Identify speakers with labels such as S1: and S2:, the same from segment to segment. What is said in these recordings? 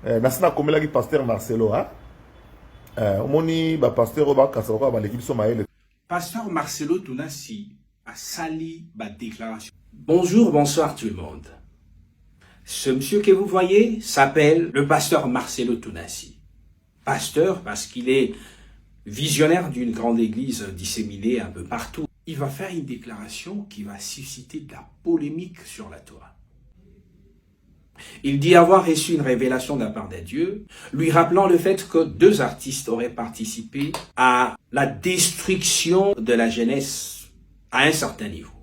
S1: Nasina komela ki pasteur Marcelo, hein? Omoni ba pasteur oba kasoko ba l'équipe somaele.
S2: Pasteur Marcelo Tounassi a sali ma déclaration. Bonjour, bonsoir tout le monde. Ce monsieur que vous voyez s'appelle le pasteur Marcelo Tounassi. Pasteur parce qu'il est visionnaire d'une grande église disséminée un peu partout. Il va faire une déclaration qui va susciter de la polémique sur la Torah. Il dit avoir reçu une révélation de la part de Dieu, lui rappelant le fait que 2 artistes auraient participé à la destruction de la jeunesse à un certain niveau.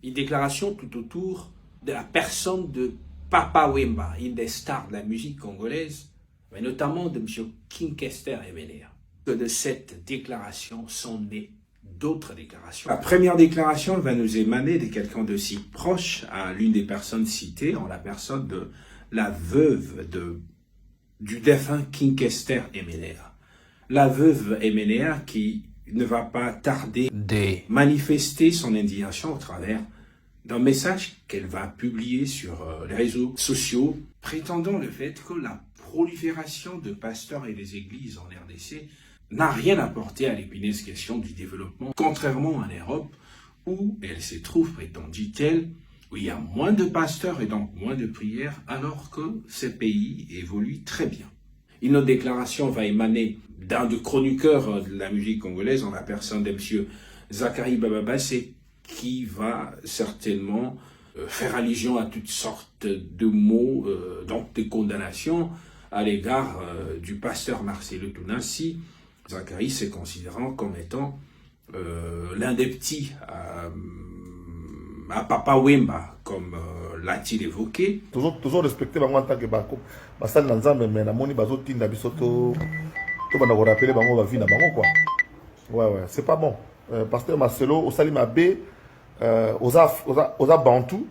S2: Une déclaration tout autour de la personne de Papa Wemba, une des stars de la musique congolaise, mais notamment de M. King Kester Emener. De cette déclaration sont nées d'autres déclarations. La première déclaration va nous émaner de quelqu'un de si proche à l'une des personnes citées, en la personne de la veuve du défunt King Kester Emener. La veuve Emener qui ne va pas tarder de manifester son indignation au travers d'un message qu'elle va publier sur les réseaux sociaux, prétendant le fait que la prolifération de pasteurs et des églises en RDC n'a rien apporté à l'épineuse question du développement, contrairement à l'Europe, où elle se trouve, prétendit-elle, où il y a moins de pasteurs et donc moins de prières, alors que ce pays évolue très bien. Une autre déclaration va émaner d'un des chroniqueurs de la musique congolaise, en la personne de M. Zachary Bababassé, qui va certainement faire allusion à toutes sortes de mots, donc des condamnations à l'égard du pasteur Marcelo Tounassi. Zachary se considérant comme étant l'un des petits à Papa Wemba, comme l'a-t-il évoqué.
S1: Toujours respecter bango en tant que bako. Basal nanzambe mais na moni bazo tinda bisoto to bana ko rappeler bango ba vie na bango quoi. Ouais, c'est pas bon. Pasteur Marcelo au Salima B aux Bantous.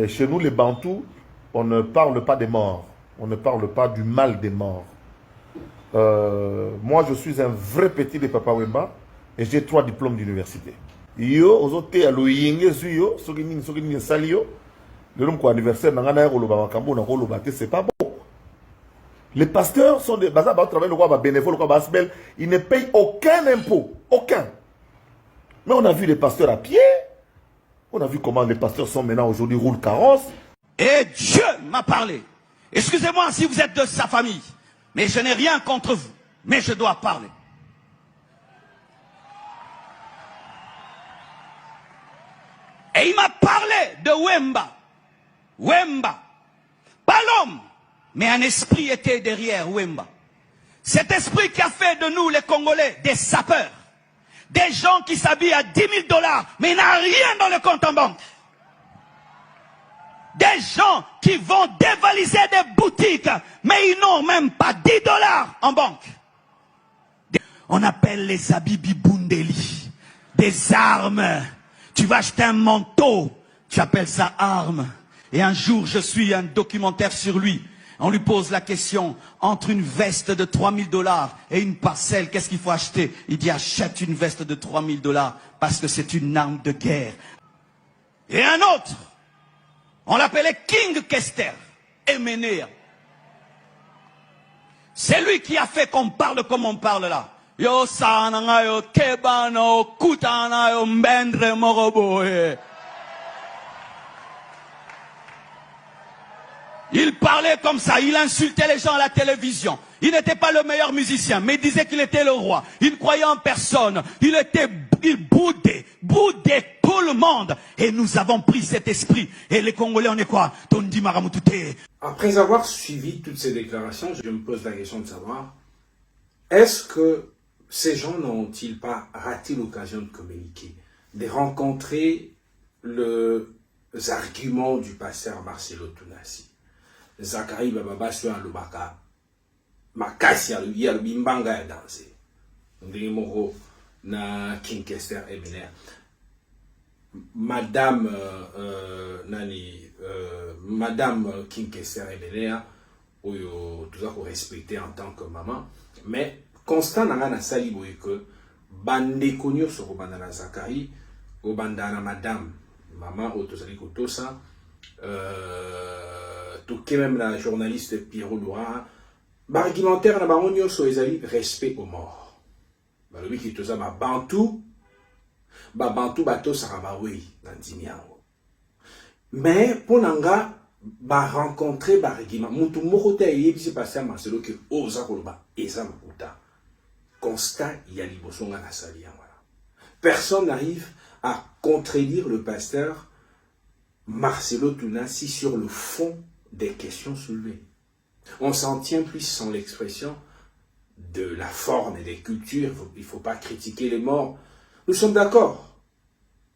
S1: Chez nous les Bantous, on ne parle pas des morts. On ne parle pas du mal des morts. Moi, je suis un vrai petit de Papa Wemba et j'ai 3 diplômes d'université. Yo, osote aloyenge suyo, soki salio, le nom quoi anniversaire nangana koloba makambo na koloba te, c'est pas bon. Les pasteurs sont des bazar ba travailler le quoi ba bénévole quoi ba asbel, ils ne payent aucun impôt, aucun. Mais on a vu les pasteurs à pied. On a vu comment les pasteurs sont maintenant aujourd'hui roulent carrosse.
S3: Et Dieu m'a parlé. Excusez-moi si vous êtes de sa famille. Mais je n'ai rien contre vous. Mais je dois parler. Et il m'a parlé de Wemba. Wemba. Pas l'homme. Mais un esprit était derrière Wemba. Cet esprit qui a fait de nous les Congolais des sapeurs. Des gens qui s'habillent à 10 000 $, mais n'ont rien dans le compte en banque. Des gens qui vont dévaliser des boutiques, mais ils n'ont même pas 10 $ en banque. On appelle les habits Bibundeli. Des armes. Tu vas acheter un manteau, tu appelles ça arme. Et un jour, je suis un documentaire sur lui. On lui pose la question, entre une veste de 3 000 $ et une parcelle, qu'est-ce qu'il faut acheter? Il dit, achète une veste de 3 000 $ parce que c'est une arme de guerre. Et un autre, on l'appelait King Kester Emener. C'est lui qui a fait qu'on parle comme on parle là. Yo sananga yo kebano kutana yo mbendre moroboe. Il parlait comme ça, il insultait les gens à la télévision. Il n'était pas le meilleur musicien, mais il disait qu'il était le roi. Il croyait en personne. Il boudait tout le monde. Et nous avons pris cet esprit. Et les Congolais, on est quoi? Tondi Maramutute.
S2: Après avoir suivi toutes ces déclarations, je me pose la question de savoir, est-ce que ces gens n'ont-ils pas raté l'occasion de communiquer, de rencontrer les arguments du pasteur Marcelo Tounassi? Zachary Bababassé en Lubaka, Makasi ya Bimbanga ya danse. Ndimoro na King Kester Emener. Madame Madame King Kester Emener, oyo tout ça qu'on respecter en tant que maman, mais constant na sali boye que bande konyo sur bandana Zachary, au bandana Madame maman autosali kotosa. tout cas même la journaliste Pierrot Loura, l'argumentaire na bango nyonso ezali respect aux morts. Balobi ki toza ba bantu bato saramawei na ndimi yango. Mais pour nanga ba rencontrer ba argument mutu moko te yebisi pasteur Marcelo que oza koloba eza makuta. Constat ya liboso nga na sali yango. Personne n'arrive à contredire le pasteur Marcelo Tounassi sur le fond des questions soulevées. On s'en tient plus sans l'expression de la forme et des cultures. Il ne faut pas critiquer les morts. Nous sommes d'accord.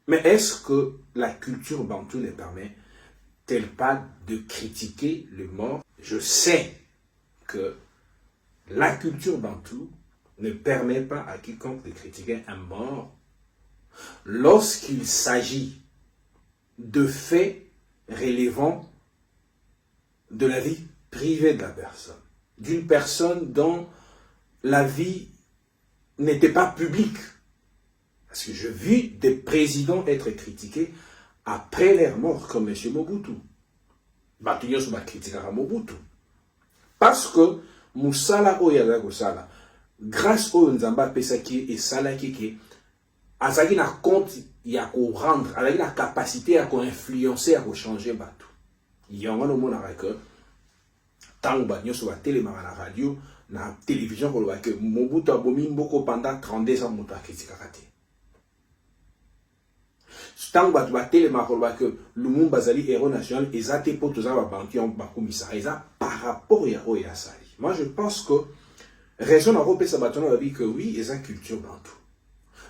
S2: Mais est-ce que la culture bantou ne permet-elle pas de critiquer les morts? Je sais que la culture bantou ne permet pas à quiconque de critiquer un mort lorsqu'il s'agit de faits relevant de la vie privée de la personne, d'une personne dont la vie n'était pas publique. Parce que je vis des présidents être critiqués après leur mort, comme M. Mobutu. Batunyo va critiquer Mobutu. Parce que Moussala Oyada Gosala, grâce au Nzamba Pesaki et Salaki, Azaki na compte ya ko rendre, azaki na capacité à ko influencer, à ko changer batou. Yanga no mona que tant ba nyoso ba télé na radio, na télévision ko ba que Mobutu abomi mboko pendant 32 ans moto critique kati. Tant ba ba télé ma ko ba que Lumumba Zali héros national ezate po toza ba banki on ba komisa eza par rapport ya o ya sali. Moi je pense que raison na repé sa batona ba dit que oui, eza culture bantou.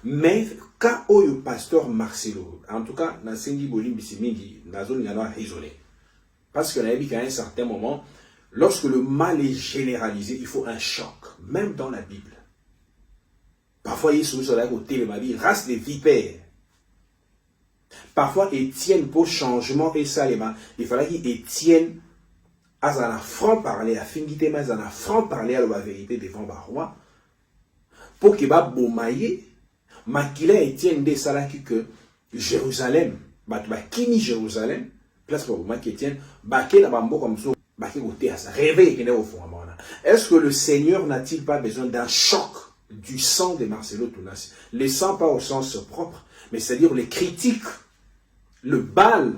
S2: Mais quand le pasteur Marcelo, en tout cas, dans Sengi Bolim Bissimingi, dans la zone il y en a raisonné. Parce que qu'à un certain moment, lorsque le mal est généralisé, il faut un choc, même dans la Bible. Parfois, il se dit côté de ma vie, race des vipères. Parfois, Étienne, pour changement et ça, il fallait qu'Étienne, à un franc-parler, à Fingité, mais à un franc-parler à la vérité devant le roi, pour qu'il va bomailler. Makila Etienne de Salaki que Jérusalem, Kimi Jérusalem, place pour Maki Etienne, Baké la bambo comme ça, Baké côté à ça, réveille qui n'est au fond. Est-ce que le Seigneur n'a-t-il pas besoin d'un choc du sang de Marcelo Tounassi? Le sang pas au sens propre, mais c'est-à-dire les critiques, le bal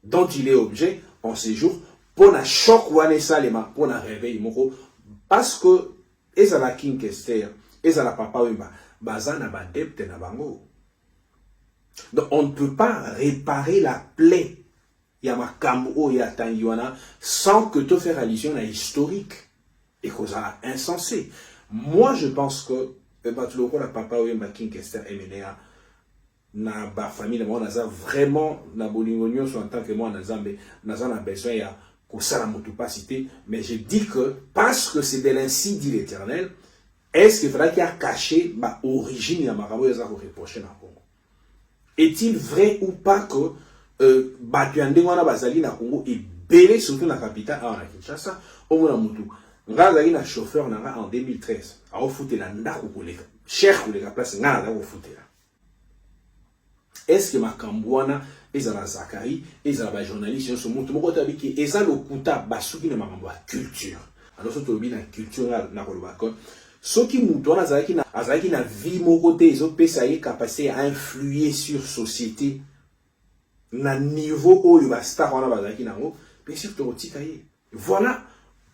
S2: dont il est objet en ces jours, pour un choc ou un salema, pour un réveil, parce que, et à la King Kester, et à la Papa Wimba, donc on ne peut pas réparer la plaie sans que tu fasses allusion à l'historique et que ça insensé. Moi je pense que la papa King Kester MNA na ba famille moi vraiment na bolingonio en tant que moi na besoin ya ko sala motopacité, mais je dis que parce que c'est de l'ainsi dit l'Éternel. Est-ce qu'il faudra qu'il a caché l'origine de la Marabo et reproché na Congo? Est-il vrai ou pas que Batuande wana bazali na Congo et belé surtout na capitale à Kinshasa au mona mutu ngazali na chauffeur nanga en 2013 a ofouté la ndako koleka cher koleka place ngala da ofouté là. Est-ce que makambwana ezala Zakari ezala ba journaliste sur mutu moko tabiki eza lokuta basuki na makambo ya culture alors surtout bi na culture na kolobako. Ce qui nous donne à vie moko te ezopesa ye capacité à influer sur société na niveau où il va star wana bazaki nango bien sûr totika ye. Voilà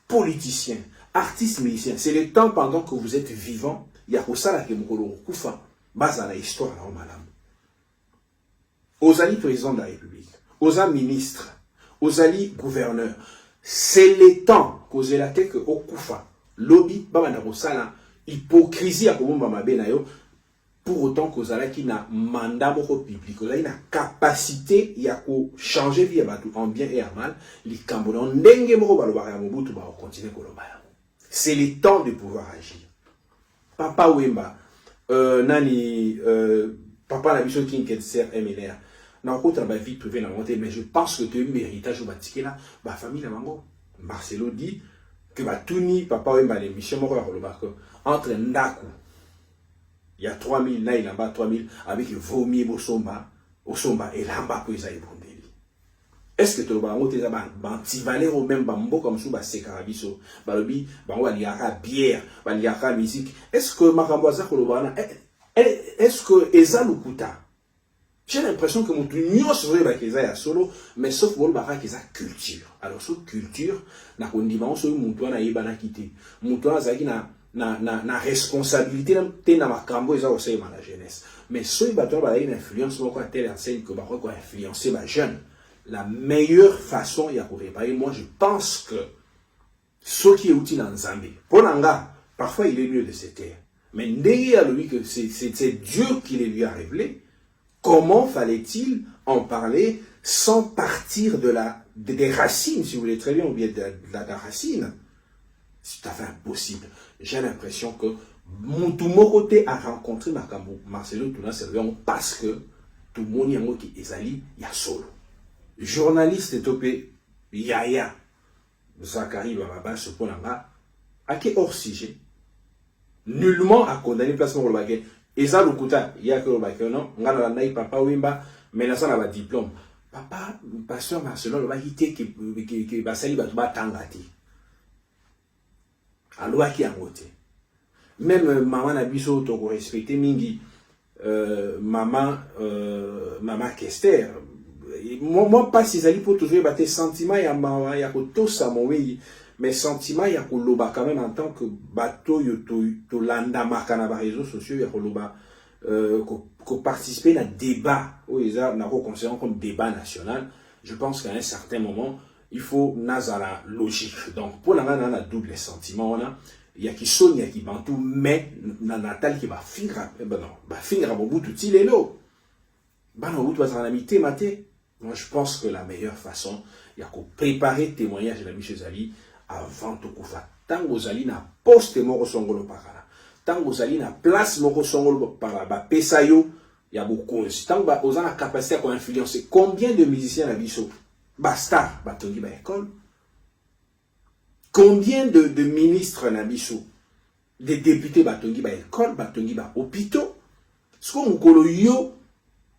S2: politicien, artiste, musicien, c'est le temps pendant que vous êtes vivant, il y a kosala ke mokolo kufa baza na histoire na malamu. Ozali président de la République, ozali ministre, ozali gouverneur, c'est le temps kozela te que okufa lobby baba na kosala hypocrisie à komomba mabe na yo pour autant que ozalaki na mandat moko public, ozalaki na capacité ya ko changer vie ya bato en bien et en mal, likambo na ndenge moko balobaka ya Mobutu ba continuer koloba yango. C'est le temps de pouvoir agir. Papa Wemba papa na biso King Kester MNR na kota ba vie privée na monter, mais je pense que tu as eu méritage au batike là ba famille na bango. Marcelo dit que va tuni papa Wemba les missions moko ya koloba que entre ndaku il y a 3000 là il en bas 3000 avec vomi bosomba osomba et lamba ko ezali bondeli. Est-ce que tu as anti-valeur ou même bambo comme ça, c'est carabiso, balobi, bango aliaka bière, aliaka musique. Est-ce que Makamboza Kolobana, est-ce que Eza Lukuta? J'ai l'impression que mon union serait à solo, mais sauf pour le barak qu'ils a culture. Alors, sur culture, na condiment sur mon na yebana quitté. Mon toit zaki na responsabilité na makambo eza aussi dans la jeunesse. Mais ceux qui battent une influence beaucoup à telle enseigne que barak quoi influencer ma jeune. La meilleure façon y a pour réparer, moi je pense que ce qui est utile en Zambie, pour l'anga, parfois il est mieux de se taire. Mais derrière lui que c'est Dieu qui les lui a révélé. Comment fallait-il en parler sans partir des racines, si vous voulez très bien, ou bien de la racine? C'est tout à fait impossible. J'ai l'impression que tout mon côté a rencontré Marcelo Tounas parce que tout le monde qui est allé, il y a solo. Journaliste est topé, Yaya, Zachary Bababa, ce point-là, à qui hors sujet, nullement à condamner placement pour le baguette. Eza Lukuta, il y a que le baguette, non, on a la papa Wimba, mais là, ça n'a pas de diplôme. Papa, pasteur Marcelo, le baguette qui va salir, va tangati. Alors, qui a voté. Même maman n'a biso, tu respecté Mingi, maman Kester. Moi, pas si ça pour toujours battre sentiment, il y a tout ça, mais sentiment, il y a quand même en tant que bateau, to landa marque na réseaux sociaux, il y a que participer à un débat, où ils ont considéré comme débat national. Je pense qu'à un certain moment, il faut la logique. Donc, pour la double sentiment, il y a qui sonne, il y a qui bantou, mais Natal qui va finir, finir à mon bout tout il est là. Moi, je pense que la meilleure façon, il y a qu'à préparer témoignage de la Michel Zali avant tout coup. Tant que Zali n'a poste moko songolo parala, tant que Zali n'a place moko songolo parala, ba pesayo, il y a beaucoup. Tant que Ozan a capacité à influencer combien de musiciens la biso, basta, batongi ba école. Combien de ministres na biso, des députés batongi ba école, batongi ba hôpitaux. Ce qu'on kolo yo,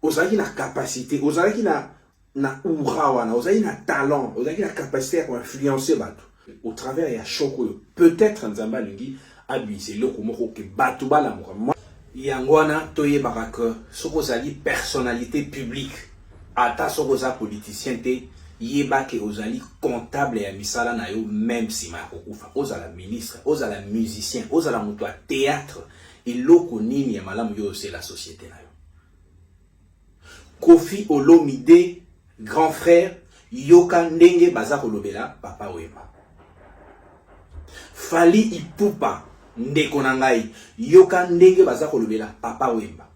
S2: Ozali na capacité, Ozali na urawana, Ozali na talent, Ozali na capacité à influencer bato. Au travers il y a choko, peut-être Nzamba lingi abusé loko moko ke bato bala moi. Yangwana toye baraka, soko Ozali personnalité publique, ata soko za politicien te. Yeba ke Ozali comptable ya misala na yo même si ma kokufa ozala ministre ozala musicien ozala moto a théâtre et loko nini ya malamu yo c'est la société na yo. Kofi Olomide grand frère yoka ndenge baza kolobela papa Wemba. Fali Ipupa ndeko na ngai yoka ndenge baza kolobela papa Wemba.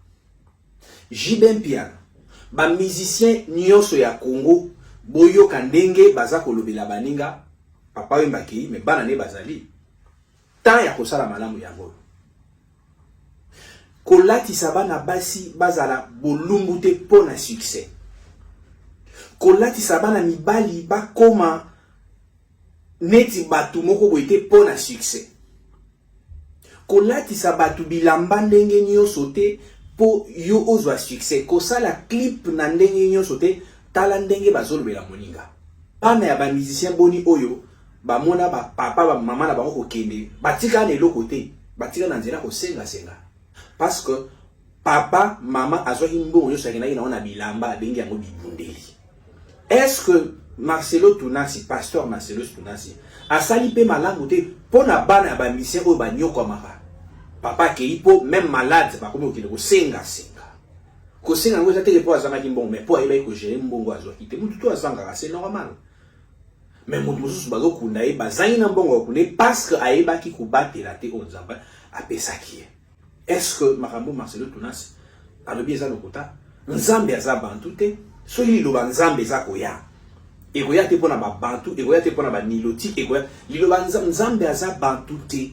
S2: Jibem Piano ba musicien nyonso ya Congo boyo kandenge baza kolobela baninga papa Wemba ki me bana ne bazali tant ya kosala malamu yango kolati sabana basi bazala bolumbu te pona succès kolati sabana mibali bakoma neti batu moko boite pona succès kolati sabatu bilamba ndenge nyonso te po yo ozwa succès kosala clip na ndenge nyonso te tala ndenge bazolobela moninga bana ya ba musicien boni oyo ba mona ba papa ba mama na bango kokende batika na eloko te batika na nzela ko senga parce que papa mama azwaki mbongo yo sakina na bilamba bengi yango bibundeli. Est-ce que Marcelo Tunasi, pasteur Marcelo Tunasi asali pe malamu te pona bana ya ba musicien oyo ba nyoko maka papa keipo même malade ba komi okende ko senga kosenga ngo zateke po azanga kimbongo mais po ayeba ko gérer mbongo azwaki te mutu to azanga c'est normal mais mutu mususu bazo kunda ye bazangi na mbongo kune parce que ayeba ki kubatela te onzamba apesaki. Est-ce que makambo Marcelo Tunas alobi eza lokota nzambe aza bantu te so liloba nzambe eza koya ekoya te pona ba bantu ekoya te pona ba niloti ekoya liloba nzambe aza bantu te.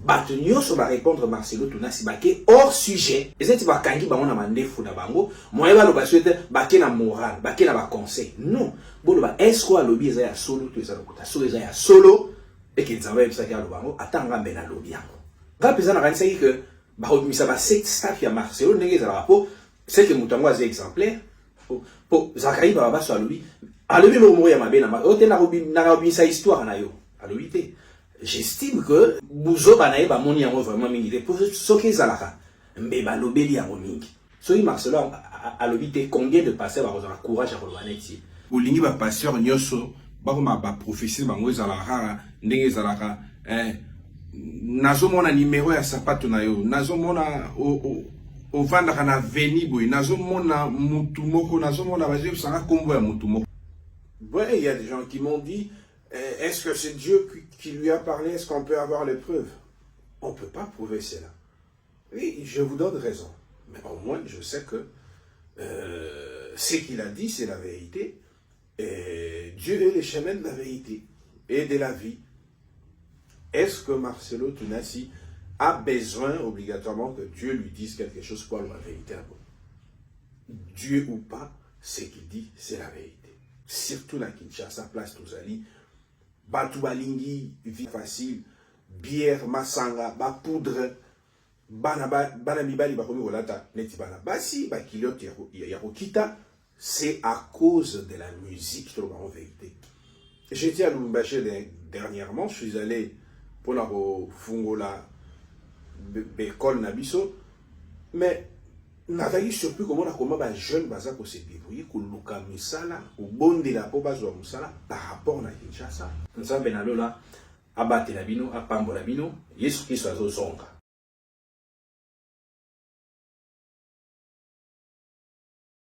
S2: Bato nyonso ba répondre Marcelo Tunasi bake hors sujet ezeti bakangi bango na mandefu na bango moye baloba souhaite bake na moral bake na ba conseil non boloba est-ce que alobi eza ya solo to eza lokota so eza ya solo et que nzamba ebisaki aloba bango atanga mbe na lobi yango ngapi eza na kanisaki que ba hodimisa ba sept staff ya Marcelo ndenge ezala po c'est que mutango aza exemplaire po Zacharie baba so alobi alobi lomo ya mabena ma ote na robi sa histoire na yo alobi te. J'estime que buzo banaye ba moni yango vraiment mingi te pour soki zalaka mbe ba lobeli yango mingi. Soki Marcelo alobi te combien de pasteurs ba kozala courage à koloba neti olingi ba pasteur nyoso ba koma ba prophétie bango ezalaka ndenge ezalaka nazomona numéro ya sapato na yo nazomona ovandaka na veni boy nazomona mutu moko nazomona baje sanga kombo ya mutu moko. Ouais, il y a des gens qui m'ont dit est-ce que c'est Dieu qui lui a parlé? Est-ce qu'on peut avoir les preuves? On peut pas prouver cela. Oui, je vous donne raison, mais au moins je sais que ce qu'il a dit c'est la vérité et Dieu est le chemin de la vérité et de la vie. Est-ce que Marcelo Tunasi a besoin obligatoirement que Dieu lui dise quelque chose pour la vérité? Dieu ou pas, ce qu'il dit, c'est la vérité. Surtout la Kinshasa, place Touzali, Batu Balingi, vie facile, bière, masanga, ba poudre, bana mibali bakomi kolata neti bana basi ba kiliote ya kokita, c'est à cause de la musique en vérité. J'étais à Lubumbashi dernièrement, je suis allé pour la fungola l'école nabiso, mais n'avais surpris comment ba jeune baza ko se débrouiller ko luka misala ko bondela po bazwa musala par rapport na Kinshasa. Nzambe na lola abatela bino apambola bino Yesu Kristo azozonga.